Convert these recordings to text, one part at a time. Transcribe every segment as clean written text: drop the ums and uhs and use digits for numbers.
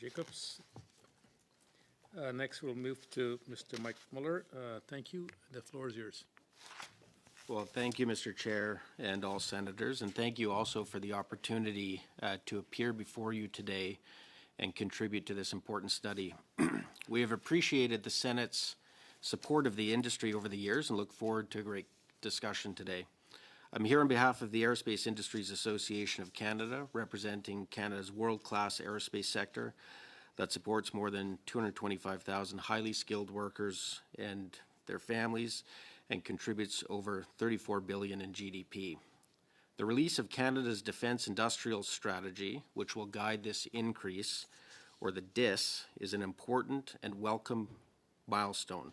Jacobs. Next, we'll move to Mr. Mike Mueller. Thank you. The floor is yours. Well, thank you, Mr. Chair, and all senators, and thank you also for the opportunity to appear before you today and contribute to this important study. We have appreciated the Senate's support of the industry over the years and look forward to a great discussion today. I'm here on behalf of the Aerospace Industries Association of Canada, representing Canada's world-class aerospace sector that supports more than 225,000 highly skilled workers and their families and contributes over $34 billion in GDP. The release of Canada's Defence Industrial Strategy, which will guide this increase, or the DIS, is an important and welcome milestone,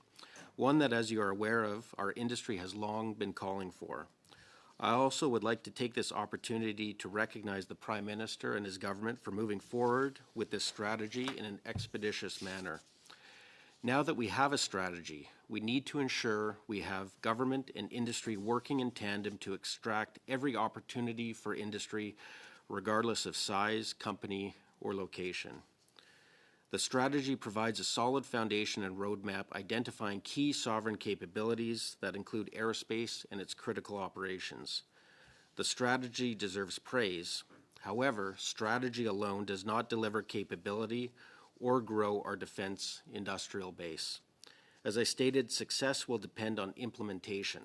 one that, as you are aware of, our industry has long been calling for. I also would like to take this opportunity to recognize the Prime Minister and his government for moving forward with this strategy in an expeditious manner. Now that we have a strategy, we need to ensure we have government and industry working in tandem to extract every opportunity for industry, regardless of size, company, or location. The strategy provides a solid foundation and roadmap identifying key sovereign capabilities that include aerospace and its critical operations. The strategy deserves praise. However, strategy alone does not deliver capability or grow our defense industrial base. As I stated, success will depend on implementation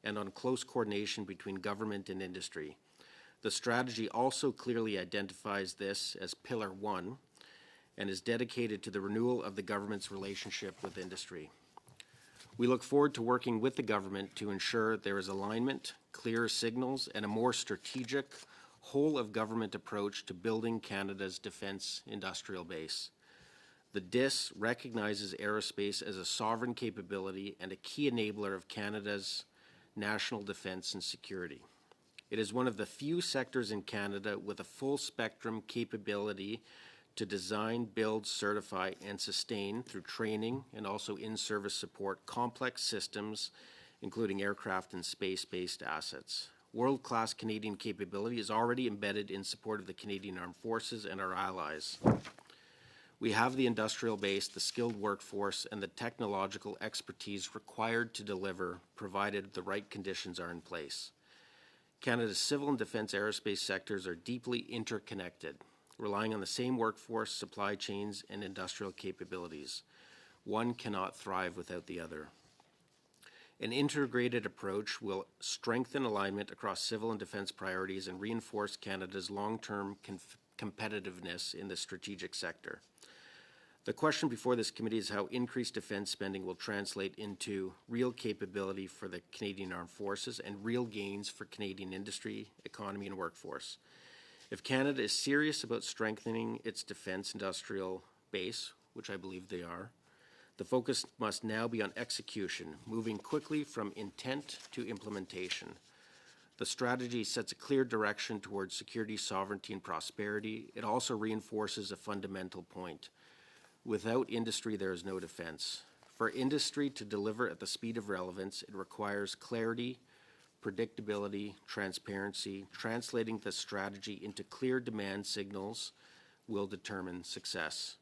and on close coordination between government and industry. The strategy also clearly identifies this as Pillar 1, and is dedicated to the renewal of the government's relationship with industry. We look forward to working with the government to ensure there is alignment, clear signals, and a more strategic, whole-of-government approach to building Canada's defence industrial base. The DIS recognizes aerospace as a sovereign capability and a key enabler of Canada's national defence and security. It is one of the few sectors in Canada with a full-spectrum capability to design, build, certify, and sustain through training and also in-service support complex systems, including aircraft and space-based assets. World-class Canadian capability is already embedded in support of the Canadian Armed Forces and our allies. We have the industrial base, the skilled workforce, and the technological expertise required to deliver, provided the right conditions are in place. Canada's civil and defence aerospace sectors are deeply interconnected, relying on the same workforce, supply chains, and industrial capabilities. One cannot thrive without the other. An integrated approach will strengthen alignment across civil and defence priorities and reinforce Canada's long-term competitiveness in the strategic sector. The question before this committee is how increased defence spending will translate into real capability for the Canadian Armed Forces and real gains for Canadian industry, economy, and workforce. If Canada is serious about strengthening its defence industrial base, which I believe they are, the focus must now be on execution, moving quickly from intent to implementation. The strategy sets a clear direction towards security, sovereignty, and prosperity. It also reinforces a fundamental point. Without industry, there is no defence. For industry to deliver at the speed of relevance, it requires clarity, predictability, transparency. Translating the strategy into clear demand signals will determine success.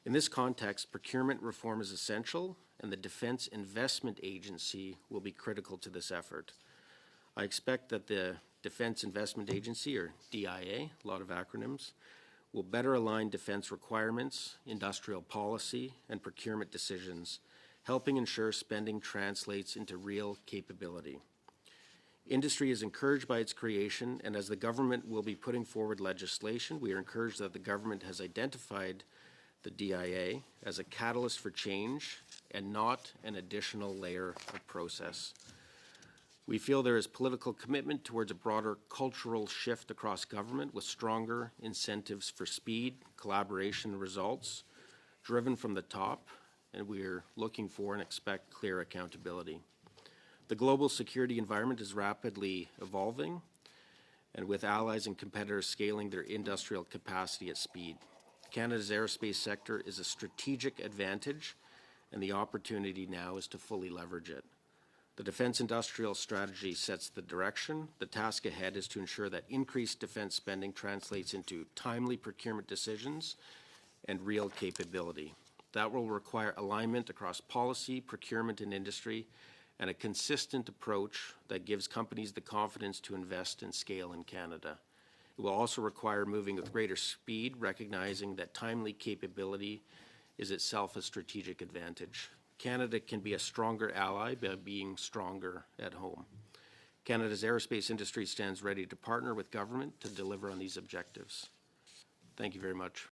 In this context, procurement reform is essential, and the Defence Investment Agency will be critical to this effort. I expect that the Defence Investment Agency, or DIA, a lot of acronyms, will better align defence requirements, industrial policy, and procurement decisions, helping ensure spending translates into real capability. Industry is encouraged by its creation, and as the government will be putting forward legislation, we are encouraged that the government has identified the DIA as a catalyst for change and not an additional layer of process. We feel there is political commitment towards a broader cultural shift across government with stronger incentives for speed, collaboration, and results driven from the top, and we are looking for and expect clear accountability. The global security environment is rapidly evolving, and with allies and competitors scaling their industrial capacity at speed. Canada's aerospace sector is a strategic advantage, and the opportunity now is to fully leverage it. The Defence Industrial Strategy sets the direction. The task ahead is to ensure that increased defence spending translates into timely procurement decisions and real capability. That will require alignment across policy, procurement, and industry, and a consistent approach that gives companies the confidence to invest and scale in Canada. It will also require moving with greater speed, recognizing that timely capability is itself a strategic advantage. Canada can be a stronger ally by being stronger at home. Canada's aerospace industry stands ready to partner with government to deliver on these objectives. Thank you very much.